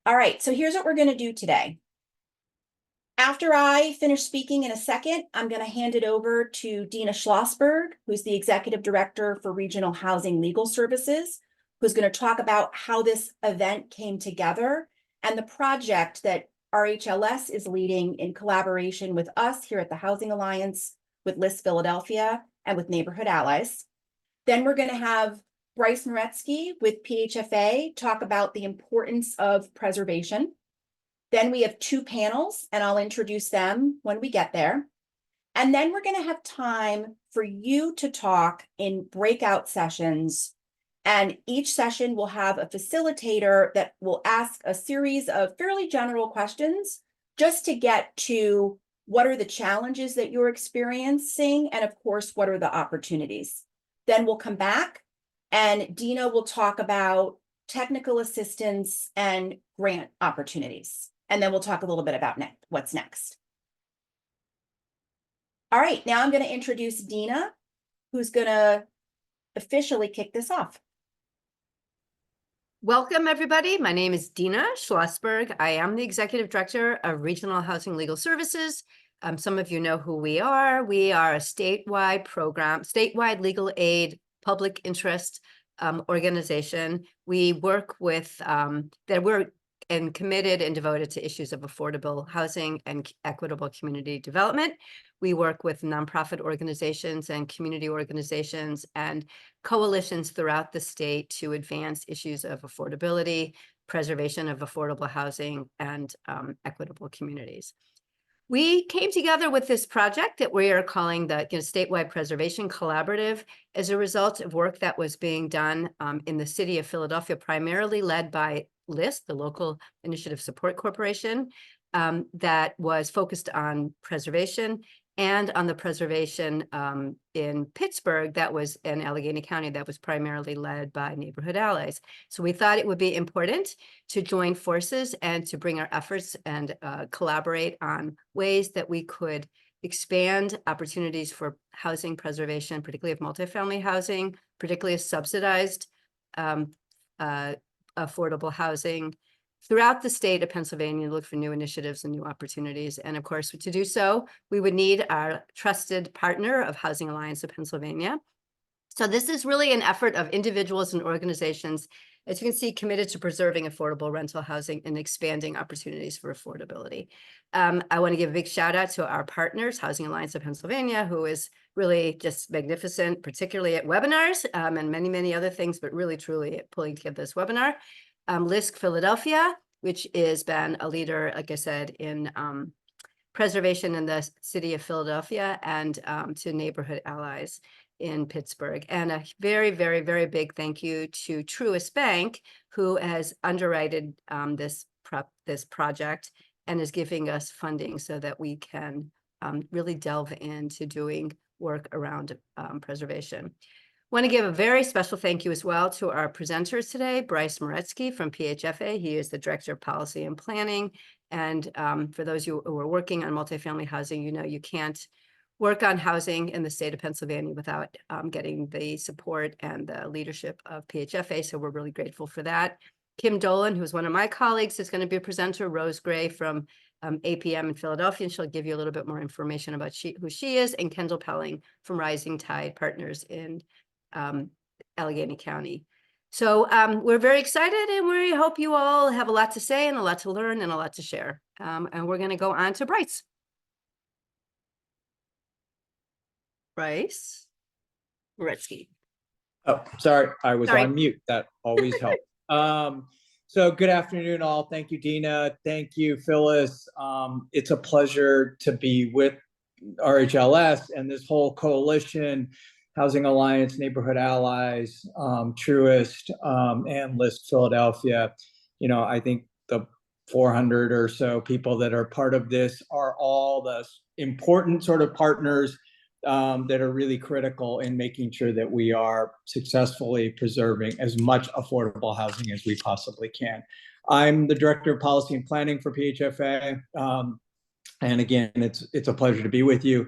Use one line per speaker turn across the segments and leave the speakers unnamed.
All right, so here's what we're going to do today. After I finish speaking in a second, I'm going to hand it over to Dina Schlossberg, who's the Executive Director for Regional Housing Legal Services, who's going to talk about how this event came together and the project that RHLS is leading in collaboration with us here at the Housing Alliance, with LISC Philadelphia, and with Neighborhood Allies. Then we're going to have Bryce Maretzki with PHFA talk about the importance of preservation. Then we have two panels, and I'll introduce them when we get there. And then we're going to have time for you to talk in breakout sessions. And each session will have a facilitator that will ask a series of fairly general questions just to get to what are the challenges that you're experiencing, and of course, what are the opportunities. Then we'll come back and Dina will talk about technical assistance and grant opportunities. And then we'll talk a little bit about what's next. All right, now I'm going to introduce Dina, who's going to officially kick this off.
Welcome, everybody. My name is Dina Schlossberg. I am the Executive Director of Regional Housing Legal Services. Some of you know who we are. We are a statewide program, statewide legal aid, public interest organization. We work with, we're committed and devoted to issues of affordable housing and equitable community development. We work with nonprofit organizations and community organizations and coalitions throughout the state to advance issues of affordability, preservation of affordable housing, and equitable communities. We came together with this project that we are calling the Statewide Preservation Collaborative as a result of work that was being done in the city of Philadelphia, primarily led by LISC, the Local Initiative Support Corporation, that was focused on preservation, and on the preservation in Pittsburgh, that was in Allegheny County, that was primarily led by Neighborhood Allies. So we thought it would be important to join forces and to bring our efforts and collaborate on ways that we could expand opportunities for housing preservation, particularly of multifamily housing, particularly of subsidized affordable housing throughout the state of Pennsylvania, look for new initiatives and new opportunities. And of course, to do so, we would need our trusted partner of Housing Alliance of Pennsylvania. So this is really an effort of individuals and organizations, as you can see, committed to preserving affordable rental housing and expanding opportunities for affordability. I want to give a big shout out to our partners, Housing Alliance of Pennsylvania, who is really just magnificent, particularly at webinars and many, many other things, but really, truly at pulling together this webinar. LISC Philadelphia, which has been a leader, like I said, in preservation in the city of Philadelphia, and to Neighborhood Allies in Pittsburgh. And a very, very, very big thank you to Truist Bank, who has underwritten this project and is giving us funding so that we can really delve into doing work around preservation. Want to give a very special thank you as well to our presenters today, Bryce Maretzki from PHFA. He is the Director of Policy and Planning. And for those of you who are working on multifamily housing, you know you can't work on housing in the state of Pennsylvania without getting the support and the leadership of PHFA. So we're really grateful for that. Kim Dolan, who's one of my colleagues, is going to be a presenter. Rose Gray from APM in Philadelphia, and she'll give you a little bit more information about who she is. And Kendall Pelling from Rising Tide Partners in Allegheny County. So we're very excited, and we hope you all have a lot to say and a lot to learn and a lot to share. And we're going to go on to Bryce. Bryce Maretzki.
Oh, sorry, I was on mute. That always helps. So good afternoon, all. Thank you, Dina. Thank you, Phyllis. It's a pleasure to be with RHLS and this whole coalition, Housing Alliance, Neighborhood Allies, Truist, and LISC Philadelphia. You know, I think the 400 or so people that are part of this are all the important sort of partners that are really critical in making sure that we are successfully preserving as much affordable housing as we possibly can. I'm the Director of Policy and Planning for PHFA. And again, it's a pleasure to be with you.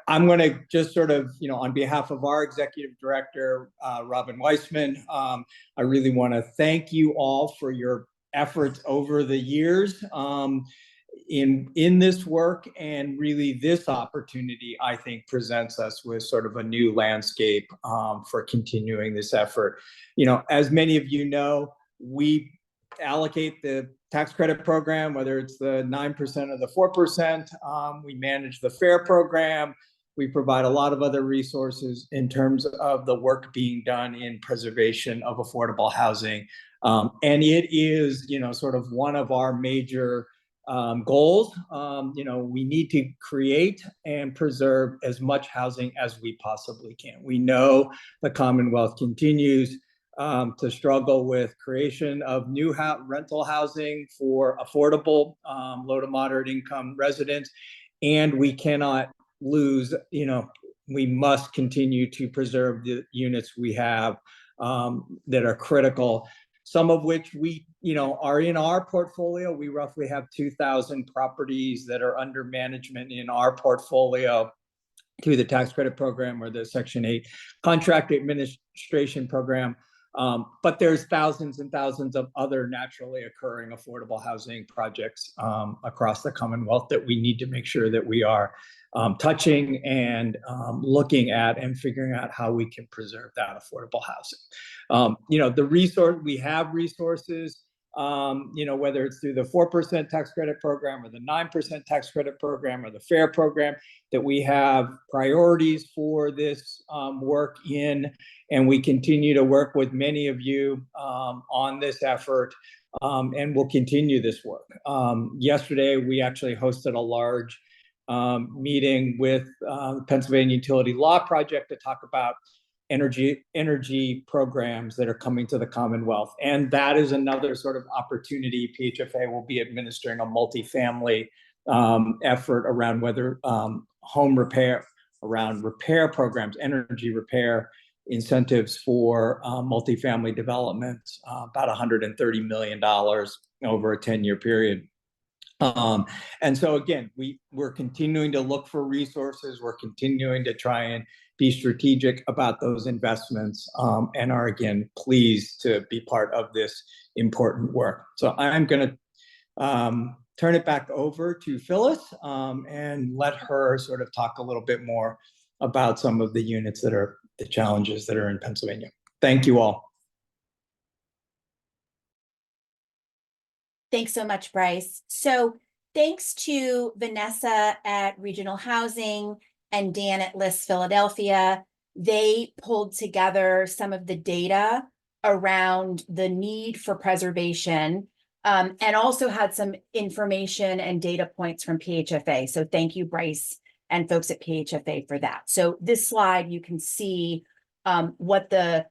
I'm going to just sort of, you know, on behalf of our Executive Director, Robin Weissman, I really want to thank you all for your efforts over the years in this work, and really this opportunity, I think, presents us with sort of a new landscape for continuing this effort. As many of you know, we allocate the tax credit program, whether it's the 9% or the 4%. We manage the FAIR program. We provide a lot of other resources in terms of the work being done in preservation of affordable housing. And it is, sort of one of our major goals. We need to create and preserve as much housing as we possibly can. We know the Commonwealth continues to struggle with creation of new rental housing for affordable low to moderate income residents, and we cannot lose, we must continue to preserve the units we have that are critical, some of which we, are in our portfolio. We roughly have 2,000 properties that are under management in our portfolio through the tax credit program or the Section 8 contract administration program. But there's thousands and thousands of other naturally occurring affordable housing projects across the Commonwealth that we need to make sure that we are touching and looking at and figuring out how we can preserve that affordable housing. We have resources, whether it's through the 4% tax credit program or the 9% tax credit program or the FAIR program, that we have priorities for this work in, and we continue to work with many of you on this effort, and we'll continue this work. Yesterday, we actually hosted a large meeting with the Pennsylvania Utility Law Project to talk about energy programs that are coming to the Commonwealth. And that is another sort of opportunity. PHFA will be administering a multifamily effort around whether home repair, around repair programs, energy repair incentives for multifamily developments, about $130 million over a 10-year period. And so again, we're continuing to look for resources. We're continuing to try and be strategic about those investments, and are again pleased to be part of this important work. So I'm going to turn it back over to Phyllis and let her sort of talk a little bit more about some of the units that are the challenges that are in Pennsylvania. Thank you all.
Thanks so much, Bryce. So thanks to Vanessa at Regional Housing and Dan at LISC Philadelphia, they pulled together some of the data around the need for preservation, and also had some information and data points from PHFA. So thank you, Bryce and folks at PHFA for that. So this slide, you can see what the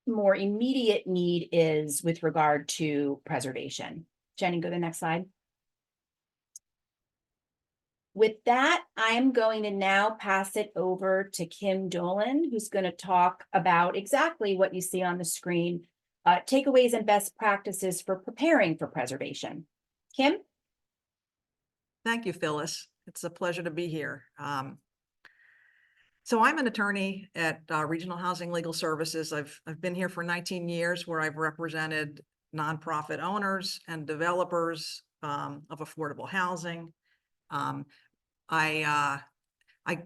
more immediate need is with regard to preservation. Jenny, go to the next slide. With that, I'm going to now pass it over to Kim Dolan, who's going to talk about exactly what you see on the screen, takeaways and best practices for preparing for preservation. Kim?
Thank you, Phyllis. It's a pleasure to be here. So I'm an attorney at Regional Housing Legal Services. I've been here for 19 years, where I've represented nonprofit owners and developers of affordable housing. I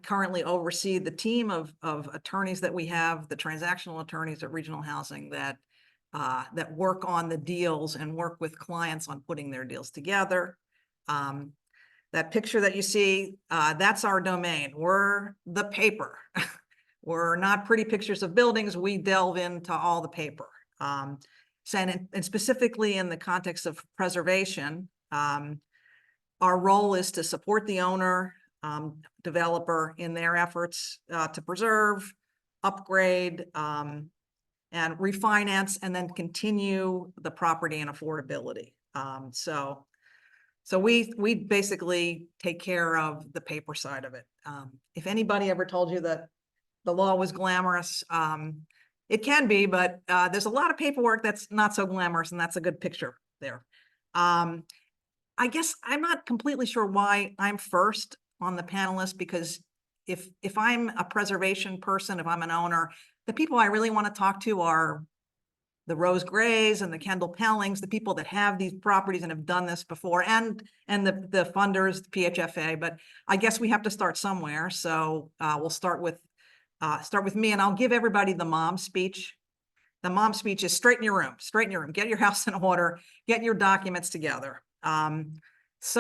currently oversee the team of attorneys that we have, the transactional attorneys at Regional Housing that work on the deals and work with clients on putting their deals together. That picture that you see, that's our domain. We're the paper. We're not pretty pictures of buildings. We delve into all the paper. And specifically in the context of preservation, our role is to support the owner, developer in their efforts to preserve, upgrade, and refinance, and then continue the property and affordability. So we basically take care of the paper side of it. If anybody ever told you that the law was glamorous, it can be, but there's a lot of paperwork that's not so glamorous, and that's a good picture there. I guess I'm not completely sure why I'm first on the panelist, because if I'm a preservation person, if I'm an owner, the people I really want to talk to are Rose Grays and the Kendall Pellings, the people that have these properties and have done this before, and the funders, the PHFA. But I guess we have to start somewhere. So we'll start with me, and I'll give everybody the mom speech. The mom speech is straighten your room, get your house in order, get your documents together. That's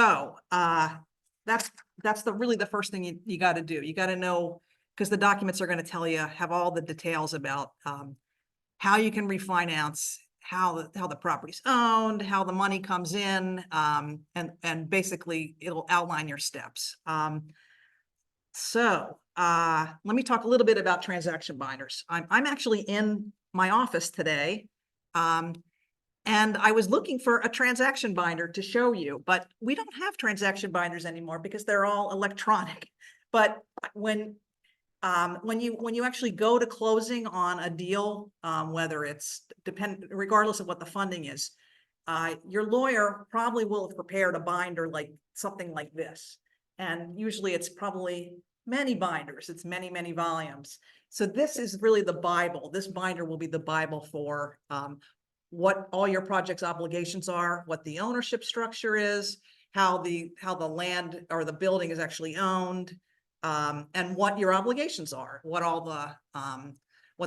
really the first thing you got to do. You got to know, because the documents are going to tell you, have all the details about how you can refinance, how the property's owned, how the money comes in, and basically it'll outline your steps. Let me talk a little bit about transaction binders. I'm actually in my office today, and I was looking for a transaction binder to show you, but we don't have transaction binders anymore because they're all electronic. But when you actually go to closing on a deal, whether it's regardless of what the funding is, your lawyer probably will have prepared a binder like something like this. And usually it's probably many binders. It's many, many volumes. So this is really the Bible. This binder will be the Bible for what all your project's obligations are, what the ownership structure is, how the land or the building is actually owned, and what your obligations are, what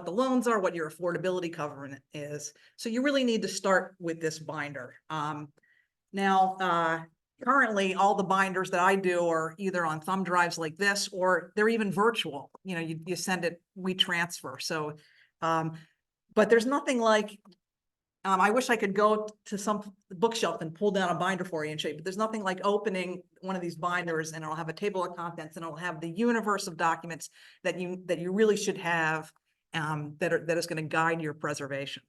the loans are, what your affordability covenant is. So you really need to start with this binder. Currently, all the binders that I do are either on thumb drives like this, or they're even virtual. You know, you send it, we transfer. So, but there's nothing like, I wish I could go to some bookshelf and pull down a binder for you and show you, but there's nothing like opening one of these binders and it'll have a table of contents and it'll have the universe of documents that you really should have, that is going to guide your preservation.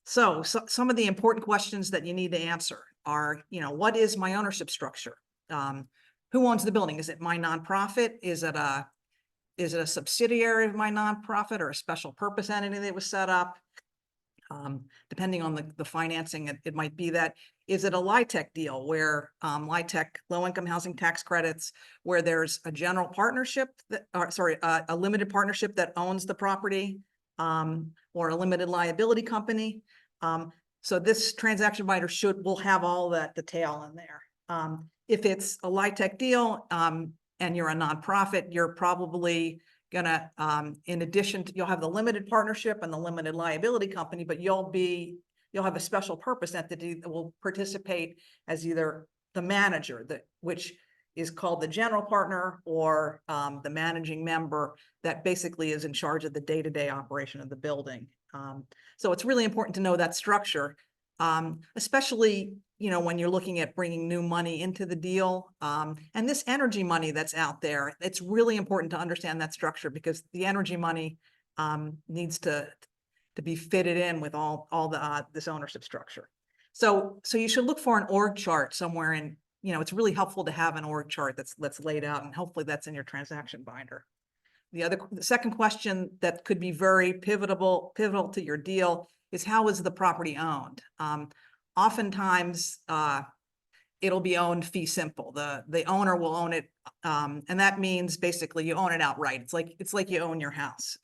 So some of the important questions that you need to answer are, what is my ownership structure? Who owns the building? Is it my nonprofit? Is it a subsidiary of my nonprofit or a special purpose entity that was set up? Depending on the financing, it might be that. Is it a LIHTC deal where LIHTC, low income housing tax credits, where there's a general partnership a limited partnership that owns the property, or a limited liability company? So this transaction binder will have all that detail in there. If it's a LIHTC deal, and you're a nonprofit, you're probably gonna, in addition to, you'll have the limited partnership and the limited liability company, but you'll have a special purpose entity that will participate as either the manager, which is called the general partner, or the managing member that basically is in charge of the day-to-day operation of the building. So it's really important to know that structure, especially, when you're looking at bringing new money into the deal, and this energy money that's out there. It's really important to understand that structure, because the energy money needs to be fitted in with all this ownership structure. So you should look for an org chart somewhere, and it's really helpful to have an org chart that's laid out, and hopefully that's in your transaction binder. The second question that could be very pivotal to your deal is, how is the property owned? Oftentimes, it'll be owned fee simple. The owner will own it, and that means basically you own it outright. It's like you own your house.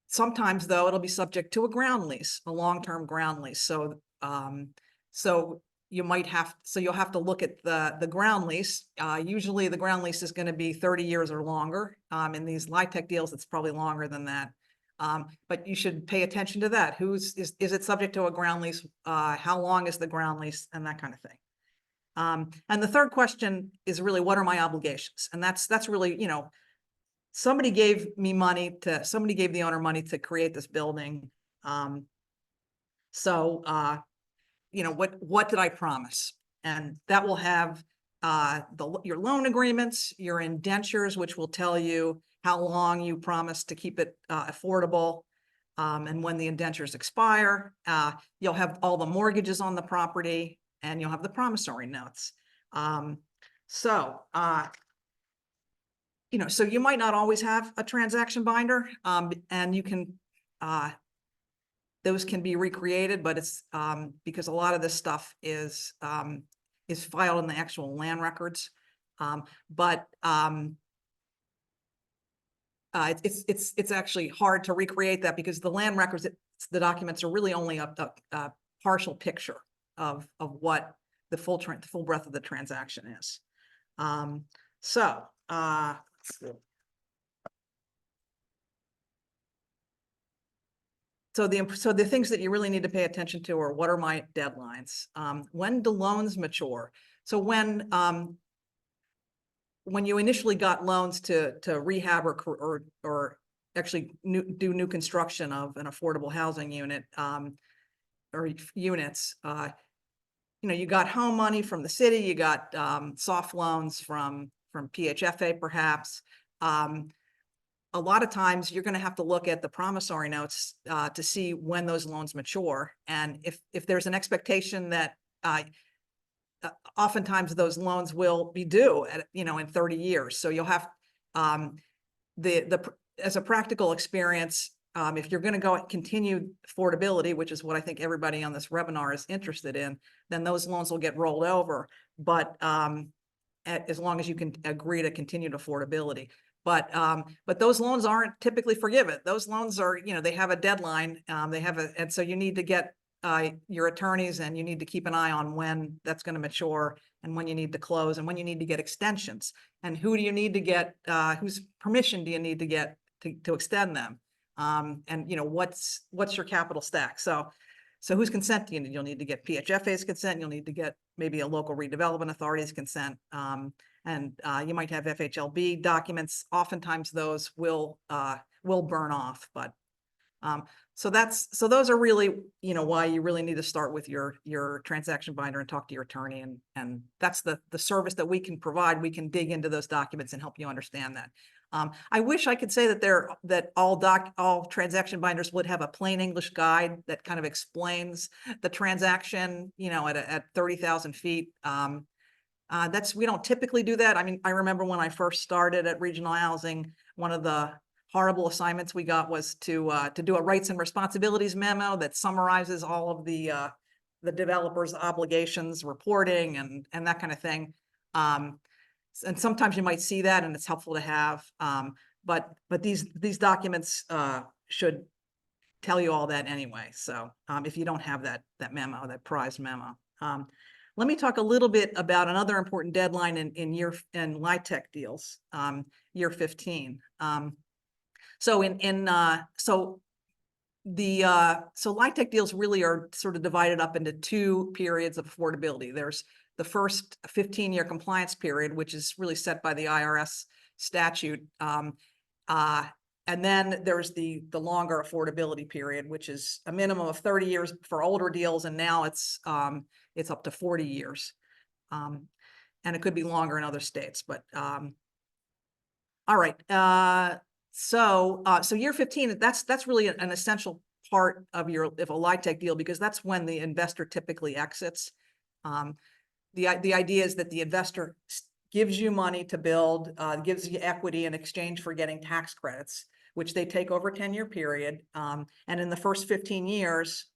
Sometimes though, it'll be subject to a ground lease, a long-term ground lease. So you'll have to look at the ground lease. Usually the ground lease is going to be 30 years or longer. In these LIHTC deals, it's probably longer than that. But you should pay attention to that. Is it subject to a ground lease? How long is the ground lease, and that kind of thing. And the third question is really, what are my obligations? And that's really, somebody gave the owner money to create this building. What did I promise? And that will have your loan agreements, your indentures, which will tell you how long you promise to keep it affordable, and when the indentures expire. You'll have all the mortgages on the property, and you'll have the promissory notes. So you might not always have a transaction binder, and you can, those can be recreated, but it's because a lot of this stuff is filed in the actual land records. it's actually hard to recreate that because the land records, the documents are really only a partial picture of what the full breadth of the transaction is. So let's see. So the things that you really need to pay attention to are, what are my deadlines? When do loans mature? So when you initially got loans to rehab or actually do new construction of an affordable housing unit or units, you got home money from the city, you got soft loans from PHFA perhaps. A lot of times you're going to have to look at the promissory notes to see when those loans mature. And if there's an expectation that oftentimes those loans will be due at, in 30 years. So you'll have as a practical experience, if you're going to go continue affordability, which is what I think everybody on this webinar is interested in, then those loans will get rolled over. But as long as you can agree to continued affordability. But those loans aren't typically forgiven. Those loans are, they have a deadline. And so you need to get your attorneys, and you need to keep an eye on when that's going to mature and when you need to close and when you need to get extensions, and who do you need to get, whose permission do you need to get to extend them? And what's your capital stack? So whose consent do you need? You'll need to get PHFA's consent. You'll need to get maybe a local redevelopment authority's consent. And you might have FHLB documents. Oftentimes those will burn off, but so those are really, why you really need to start with your transaction binder and talk to your attorney. And that's the service that we can provide. We can dig into those documents and help you understand that. I wish I could say that all transaction binders would have a plain English guide that kind of explains the transaction, at 30,000 feet. We don't typically do that. I mean, I remember when I first started at Regional Housing, one of the horrible assignments we got was to do a rights and responsibilities memo that summarizes all of the developer's obligations, reporting, and that kind of thing. And sometimes you might see that, and it's helpful to have. But these documents should tell you all that anyway. So if you don't have that memo, that prize memo. Let me talk a little bit about another important deadline in LIHTC deals, year 15. So LIHTC deals really are sort of divided up into two periods of affordability. There's the first 15-year compliance period, which is really set by the IRS statute. And then there's the longer affordability period, which is a minimum of 30 years for older deals. And now it's up to 40 years. And it could be longer in other states, but all right. So year 15, that's really an essential part of a LIHTC deal, because that's when the investor typically exits. The idea is that the investor gives you money to build, gives you equity in exchange for getting tax credits, which they take over a 10-year period. And in the first 15 years,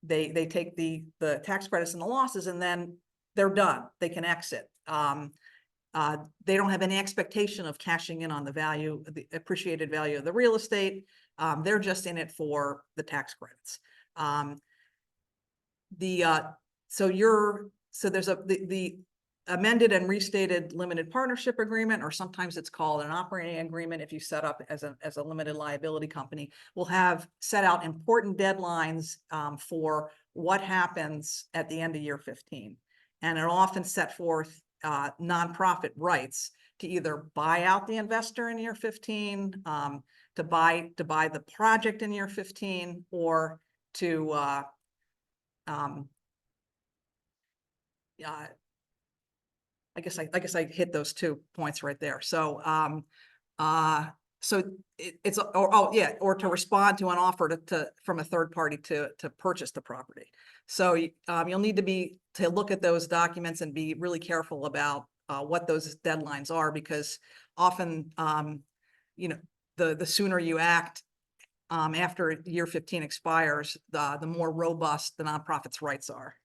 they take the tax credits and the losses, and then they're done. They can exit. They don't have any expectation of cashing in on the appreciated value of the real estate. They're just in it for the tax credits. So there's the amended and restated limited partnership agreement, or sometimes it's called an operating agreement if you set up as a limited liability company, will have set out important deadlines for what happens at the end of year 15. And it'll often set forth nonprofit rights to either buy out the investor in year 15, to buy the project in year 15, or to I guess I hit those 2 points right there. So or to respond to an offer from a third party to purchase the property. So you'll need to look at those documents and be really careful about what those deadlines are, because often the sooner you act after year 15 expires, the more robust the nonprofit's rights are.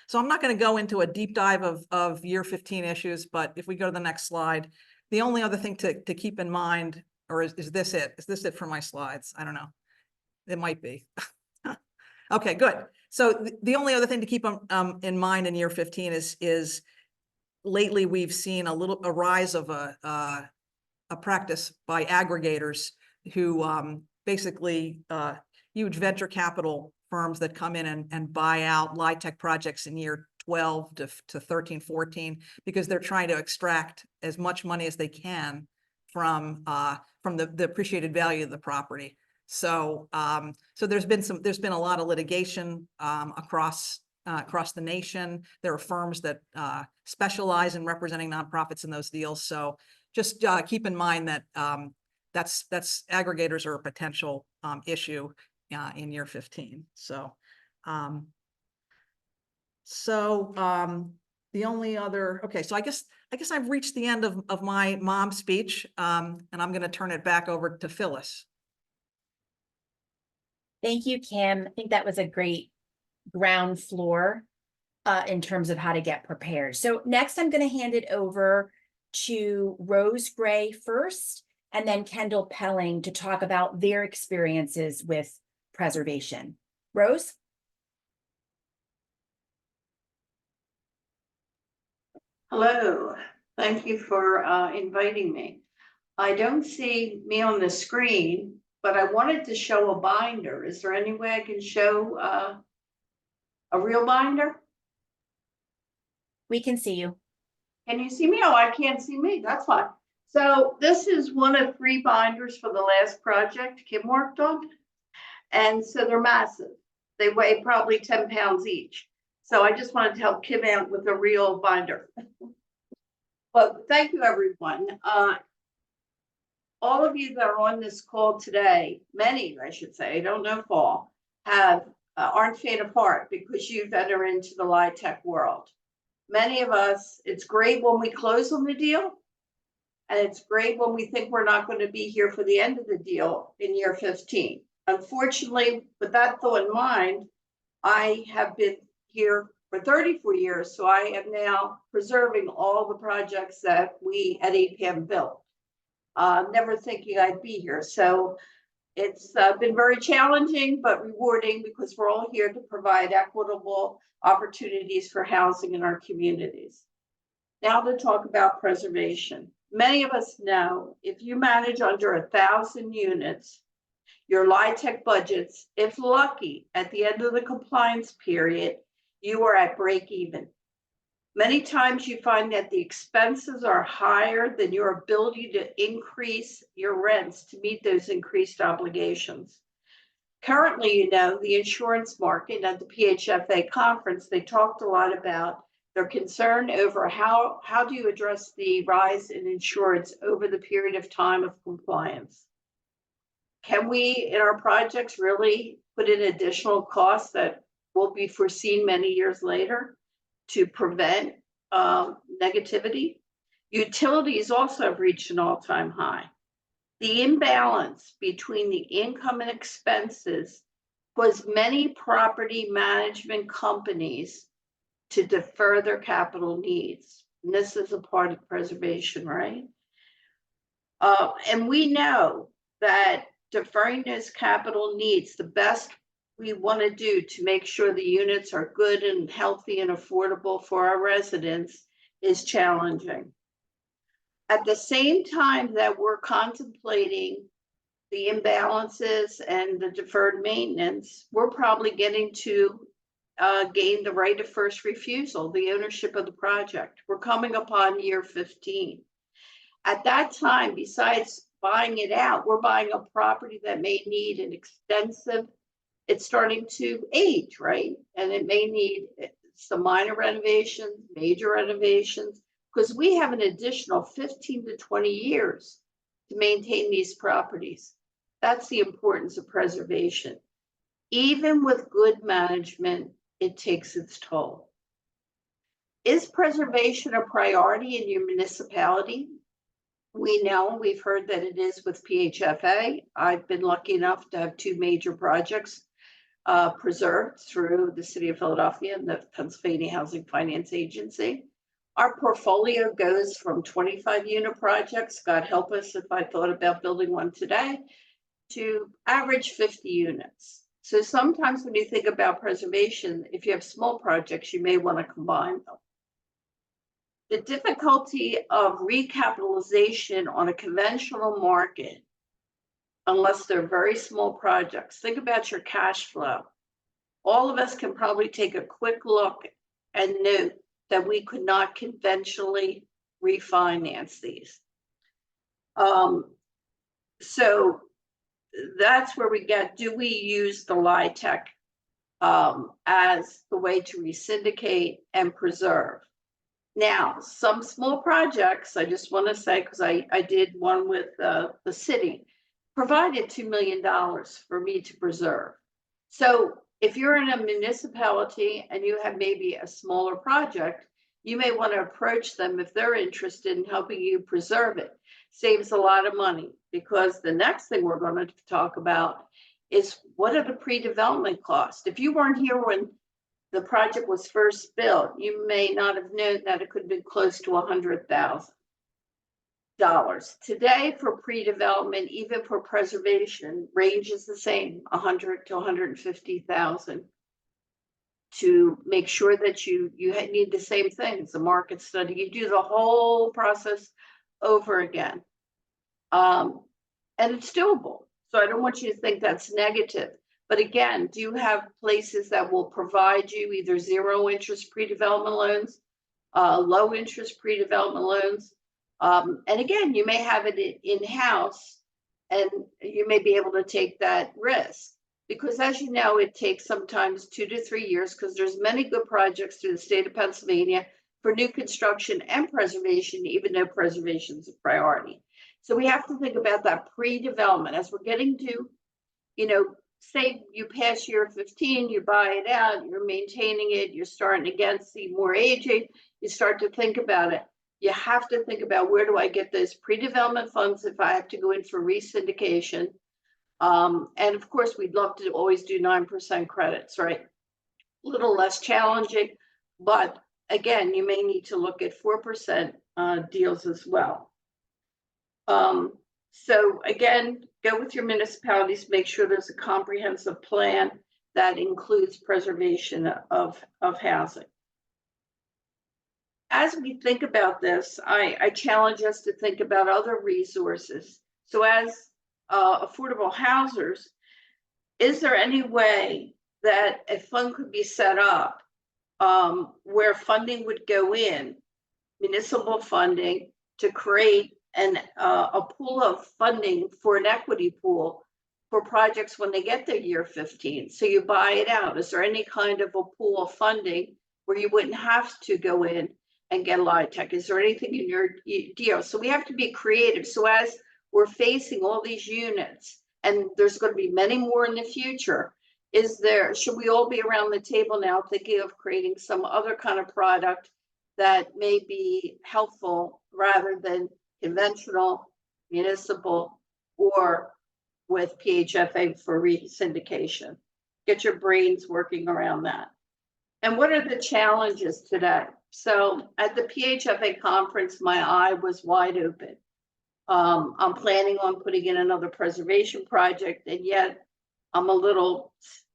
So I'm not going to go into a deep dive of year 15 issues, but if we go to the next slide, the only other thing to keep in mind or is this it? Is this it for my slides? I don't know. It might be. Okay, good. So the only other thing to keep in mind in year 15 is lately we've seen a rise of a practice by aggregators who basically huge venture capital firms that come in and buy out LIHTC projects in year 12 to 13, 14, because they're trying to extract as much money as they can from the appreciated value of the property. So there's been a lot of litigation across the nation. There are firms that specialize in representing nonprofits in those deals. So just keep in mind that that's aggregators are a potential issue in year 15. So the only other, okay, so I guess I've reached the end of my mom's speech, and I'm going to turn it back over to Phyllis.
Thank you, Kim. I think that was a great ground floor in terms of how to get prepared. So next I'm going to hand it over to Rose Gray first, and then Kendall Pelling to talk about their experiences with preservation. Rose?
Hello, thank you for inviting me. I don't see me on the screen, but I wanted to show a binder. Is there any way I can show a real binder?
We can see you.
Can you see me? Oh, I can't see me. That's fine. So this is one of 3 binders for the last project Kim worked on. And so they're massive. They weigh probably 10 pounds each. So I just wanted to help Kim out with a real binder. But thank you, everyone. All of you that are on this call today, many, I should say, I don't know if all, aren't faint of heart because you've entered into the LIHTC world. Many of us, it's great when we close on the deal, and it's great when we think we're not going to be here for the end of the deal in year 15. Unfortunately, with that thought in mind, I have been here for 34 years, so I am now preserving all the projects that we at APM built. Never thinking I'd be here. So it's been very challenging, but rewarding because we're all here to provide equitable opportunities for housing in our communities. Now to talk about preservation. Many of us know if you manage under 1,000 units, your LIHTC budgets, if lucky, at the end of the compliance period, you are at break even. Many times you find that the expenses are higher than your ability to increase your rents to meet those increased obligations. Currently, you know, the insurance market at the PHFA conference, they talked a lot about their concern over how do you address the rise in insurance over the period of time of compliance. Can we, in our projects, really put in additional costs that will be foreseen many years later to prevent negativity? Utilities also have reached an all-time high. The imbalance between the income and expenses caused many property management companies to defer their capital needs. And this is a part of preservation, right? And we know that deferring those capital needs, the best we want to do to make sure the units are good and healthy and affordable for our residents is challenging. At the same time that we're contemplating the imbalances and the deferred maintenance, we're probably getting to gain the right of first refusal, the ownership of the project. We're coming upon year 15. At that time, besides buying it out, we're buying a property that may need an extensive, it's starting to age, right? And it may need some minor renovations, major renovations, because we have an additional 15 to 20 years to maintain these properties. That's the importance of preservation. Even with good management, it takes its toll. Is preservation a priority in your municipality? We know, we've heard that it is with PHFA. I've been lucky enough to have 2 major projects preserved through the City of Philadelphia and the Pennsylvania Housing Finance Agency. Our portfolio goes from 25 unit projects, God help us if I thought about building one today, to average 50 units. So sometimes when you think about preservation, if you have small projects, you may want to combine them. The difficulty of recapitalization on a conventional market, unless they're very small projects, think about your cash flow. All of us can probably take a quick look and note that we could not conventionally refinance these. So that's where we get, do we use the LIHTC as the way to resyndicate and preserve? Now, some small projects, I just want to say, because I did one with the city, provided $2 million for me to preserve. So if you're in a municipality and you have maybe a smaller project, you may want to approach them if they're interested in helping you preserve it. Saves a lot of money, because the next thing we're going to talk about is what are the pre-development costs. If you weren't here when the project was first built, you may not have known that it could have been close to $100,000. Today, for pre-development, even for preservation, ranges the same, 100 to 150,000. To make sure that you need the same things, the market study, you do the whole process over again. And it's doable. So I don't want you to think that's negative. But again, do you have places that will provide you either zero interest pre-development loans, low interest pre-development loans? And again, you may have it in-house and you may be able to take that risk. Because as you know, it takes sometimes 2 to 3 years, because there's many good projects through the state of Pennsylvania for new construction and preservation, even though preservation is a priority. So we have to think about that pre-development as we're getting to, say you pass year 15, you buy it out, you're maintaining it, you're starting to get see more aging, you start to think about it. You have to think about, where do I get those pre-development funds if I have to go in for resyndication? And of course, we'd love to always do 9% credits, right? A little less challenging, but again, you may need to look at 4% deals as well. So again, go with your municipalities, make sure there's a comprehensive plan that includes preservation of housing. As we think about this, I challenge us to think about other resources. So as affordable housers, is there any way that a fund could be set up where funding would go in, municipal funding, to create a pool of funding for an equity pool for projects when they get their year 15? So you buy it out. Is there any kind of a pool of funding where you wouldn't have to go in and get LIHTC? Is there anything in your deal? So we have to be creative. So as we're facing all these units, and there's going to be many more in the future, should we all be around the table now thinking of creating some other kind of product that may be helpful rather than conventional, municipal, or with PHFA for resyndication? Get your brains working around that. And what are the challenges today? So at the PHFA conference, my eye was wide open. I'm planning on putting in another preservation project, and yet I'm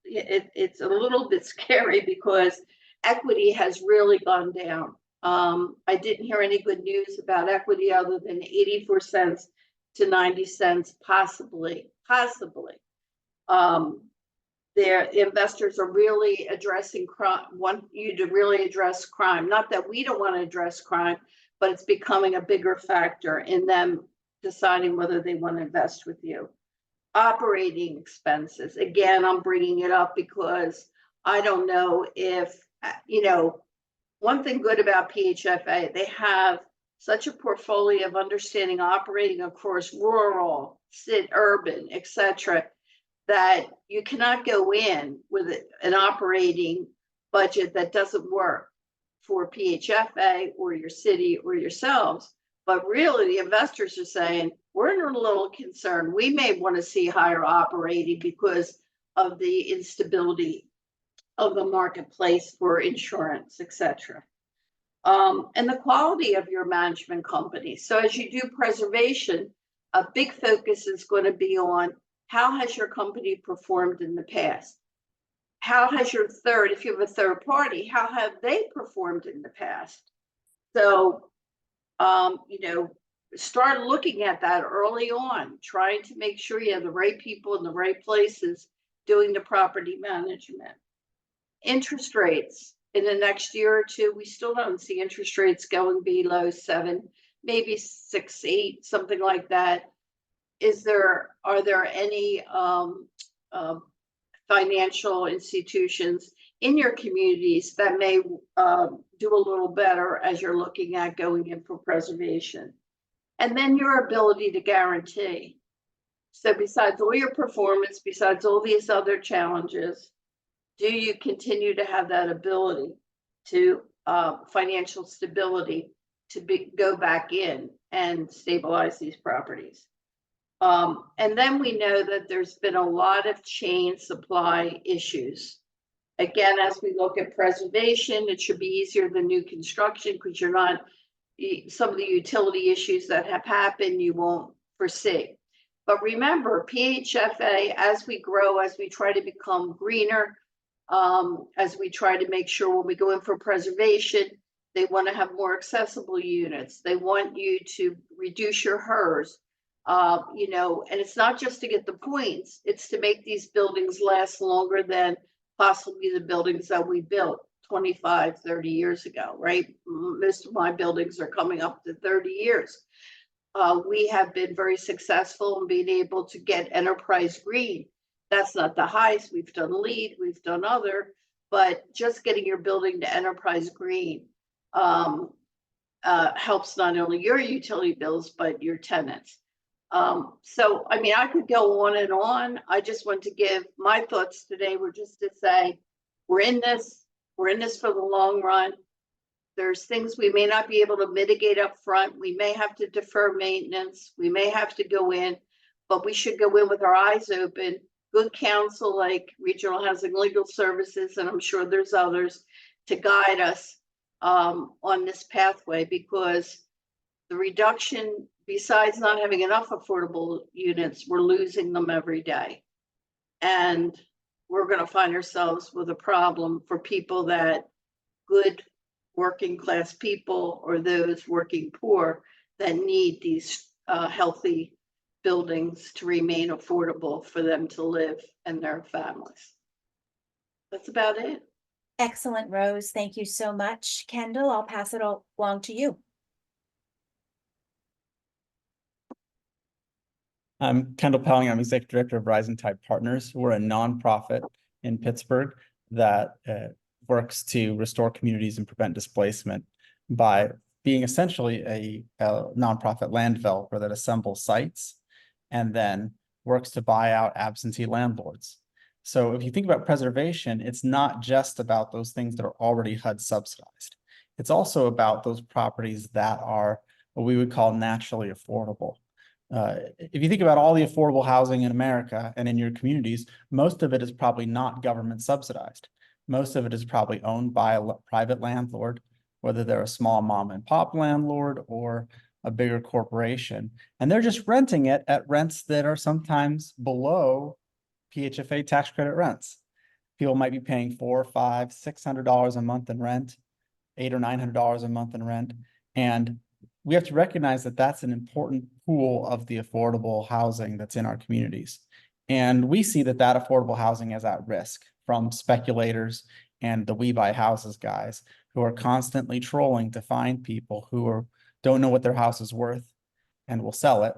it's a little bit scary because equity has really gone down. I didn't hear any good news about equity other than 84 cents to 90 cents, possibly. Their investors are really addressing crime, want you to really address crime. Not that we don't want to address crime, but it's becoming a bigger factor in them deciding whether they want to invest with you. Operating expenses. Again, I'm bringing it up because I don't know if, one thing good about PHFA, they have such a portfolio of understanding operating across rural, urban, etc., that you cannot go in with an operating budget that doesn't work for PHFA or your city or yourselves. But really, the investors are saying, we're a little concerned. We may want to see higher operating because of the instability of the marketplace for insurance, etc. and the quality of your management company. So as you do preservation, a big focus is going to be on how has your company performed in the past? How has your third, if you have a third party, how have they performed in the past? So, start looking at that early on, trying to make sure you have the right people in the right places doing the property management. Interest rates in the next year or two, we still don't see interest rates going below 7, maybe 6, 8, something like that. Are there any financial institutions in your communities that may do a little better as you're looking at going in for preservation? And then your ability to guarantee. So besides all your performance, besides all these other challenges, do you continue to have that ability to financial stability to go back in and stabilize these properties? And then we know that there's been a lot of chain supply issues. Again, as we look at preservation, it should be easier than new construction because you're not, some of the utility issues that have happened, you won't foresee. But remember, PHFA, as we grow, as we try to become greener, as we try to make sure when we go in for preservation, they want to have more accessible units. They want you to reduce your HERS. And it's not just to get the points, it's to make these buildings last longer than possibly the buildings that we built 25, 30 years ago, right? Most of my buildings are coming up to 30 years. We have been very successful in being able to get enterprise green. That's not the highest. We've done LEED, we've done other, but just getting your building to enterprise green helps not only your utility bills, but your tenants. So, I mean, I could go on and on. I just want to give my thoughts today were just to say, we're in this for the long run. There's things we may not be able to mitigate up front. We may have to defer maintenance. We may have to go in, but we should go in with our eyes open. Good counsel like Regional Housing Legal Services, and I'm sure there's others, to guide us on this pathway, because the reduction, besides not having enough affordable units, we're losing them every day. And we're going to find ourselves with a problem for people that good working class people or those working poor that need these healthy buildings to remain affordable for them to live and their families. That's about it.
Excellent, Rose. Thank you so much. Kendall, I'll pass it along to you.
I'm Kendall Pelling. I'm Executive Director of Rising Tide Partners. We're a nonprofit in Pittsburgh that works to restore communities and prevent displacement by being essentially a nonprofit land developer that assembles sites and then works to buy out absentee landlords. So if you think about preservation, it's not just about those things that are already HUD subsidized. It's also about those properties that are what we would call naturally affordable. If you think about all the affordable housing in America and in your communities, most of it is probably not government subsidized. Most of it is probably owned by a private landlord, whether they're a small mom and pop landlord or a bigger corporation. And they're just renting it at rents that are sometimes below PHFA tax credit rents. People might be paying $400, $500, $600 a month in rent, $800 or $900 a month in rent. And we have to recognize that that's an important pool of the affordable housing that's in our communities. And we see that that affordable housing is at risk from speculators and the We Buy Houses guys who are constantly trolling to find people who don't know what their house is worth and will sell it,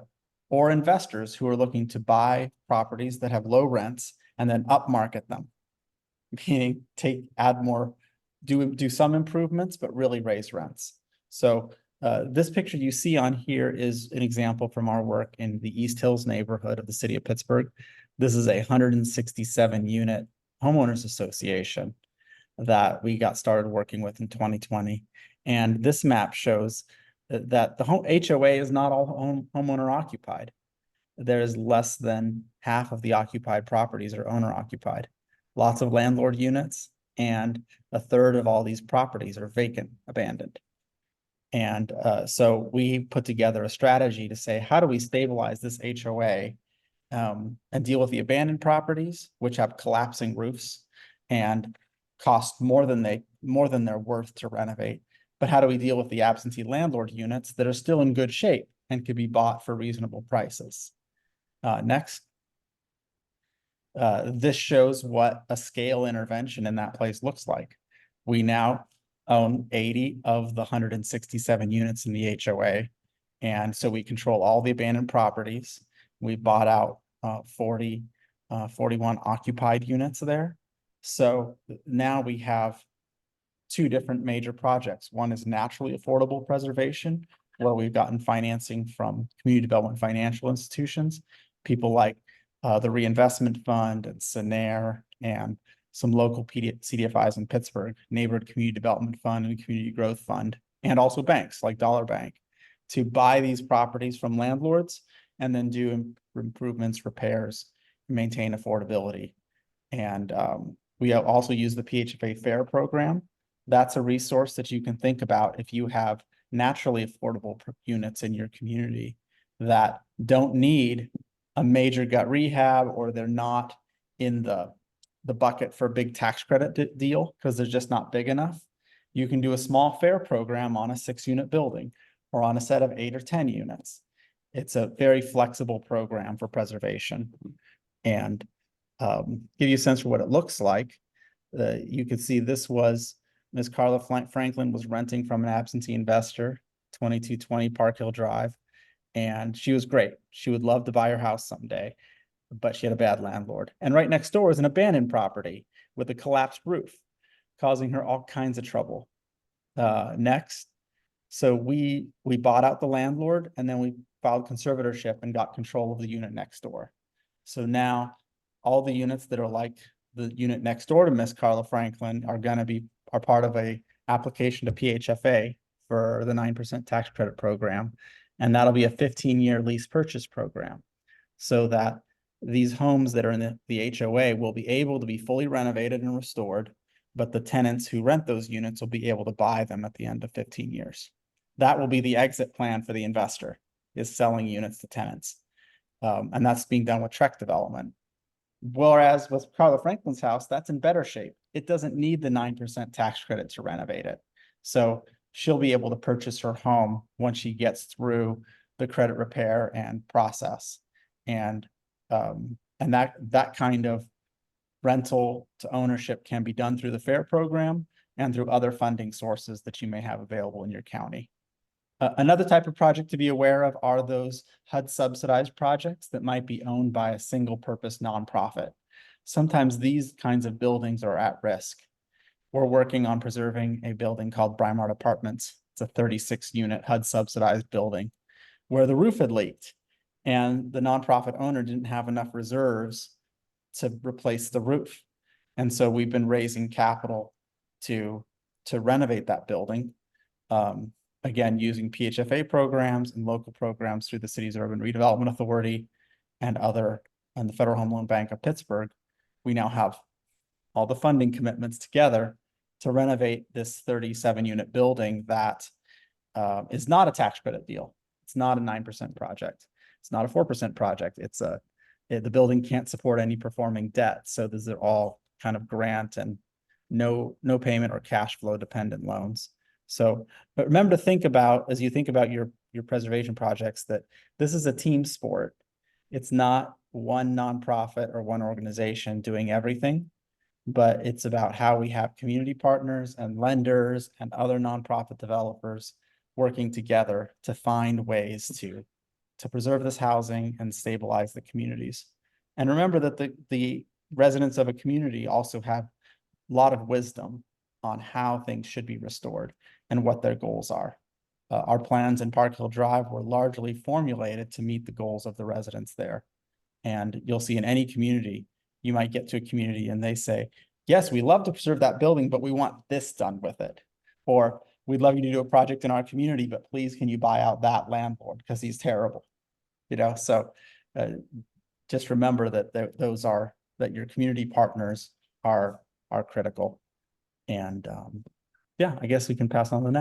or investors who are looking to buy properties that have low rents and then upmarket them, meaning add more, do some improvements, but really raise rents. So this picture you see on here is an example from our work in the East Hills neighborhood of the city of Pittsburgh. This is a 167 unit homeowners association that we got started working with in 2020. And this map shows that the HOA is not all homeowner occupied. There's less than half of the occupied properties are owner occupied. Lots of landlord units, and a third of all these properties are vacant, abandoned. And so we put together a strategy to say, how do we stabilize this HOA and deal with the abandoned properties, which have collapsing roofs and cost more than they're worth to renovate. But how do we deal with the absentee landlord units that are still in good shape and could be bought for reasonable prices? Next. This shows what a scale intervention in that place looks like. We now own 80 of the 167 units in the HOA. And so we control all the abandoned properties. We bought out 41 occupied units there. So now we have two different major projects. One is naturally affordable preservation, where we've gotten financing from community development financial institutions, people like the Reinvestment Fund and Sinair and some local CDFIs in Pittsburgh, Neighborhood Community Development Fund and Community Growth Fund, and also banks like Dollar Bank, to buy these properties from landlords and then do improvements, repairs, maintain affordability. And we also use the PHFA Fair program. That's a resource that you can think about if you have naturally affordable units in your community that don't need a major gut rehab, or they're not in the bucket for a big tax credit deal because they're just not big enough. You can do a small fair program on a 6-unit building or on a set of 8 or 10 units. It's a very flexible program for preservation. And give you a sense for what it looks like. You can see this was Ms. Carla Franklin was renting from an absentee investor, 2220 Park Hill Drive. And she was great. She would love to buy her house someday, but she had a bad landlord. And right next door is an abandoned property with a collapsed roof, causing her all kinds of trouble. Next. So we bought out the landlord, and then we filed conservatorship and got control of the unit next door. So now all the units that are like the unit next door to Miss Carla Franklin are part of a application to PHFA for the 9% tax credit program. And that'll be a 15-year lease purchase program, so that these homes that are in the HOA will be able to be fully renovated and restored, but the tenants who rent those units will be able to buy them at the end of 15 years. That will be the exit plan for the investor, is selling units to tenants. And that's being done with Trek development. Whereas with Carla Franklin's house, that's in better shape. It doesn't need the 9% tax credit to renovate it. So she'll be able to purchase her home once she gets through the credit repair and process. And that kind of rental to ownership can be done through the FAIR program and through other funding sources that you may have available in your county. Another type of project to be aware of are those HUD subsidized projects that might be owned by a single purpose nonprofit. Sometimes these kinds of buildings are at risk. We're working on preserving a building called Brymart Apartments. It's a 36-unit HUD subsidized building where the roof had leaked, and the nonprofit owner didn't have enough reserves to replace the roof. And so we've been raising capital to renovate that building. Again, using PHFA programs and local programs through the city's Urban Redevelopment Authority and the Federal Home Loan Bank of Pittsburgh. We now have all the funding commitments together to renovate this 37-unit building that is not a tax credit deal. It's not a 9% project. It's not a 4% project. The building can't support any performing debt. So these are all kind of grant and no payment or cash flow dependent loans. So, but remember to think about, as you think about your preservation projects, that this is a team sport. It's not one nonprofit or one organization doing everything, but it's about how we have community partners and lenders and other nonprofit developers working together to find ways to preserve this housing and stabilize the communities. And remember that the residents of a community also have a lot of wisdom on how things should be restored and what their goals are. Our plans in Park Hill Drive were largely formulated to meet the goals of the residents there. And you'll see in any community, you might get to a community and they say, yes, we love to preserve that building, but we want this done with it. Or we'd love you to do a project in our community, but please, can you buy out that landlord because he's terrible? So just remember that that your community partners are critical. And yeah, I guess we can pass on to the next.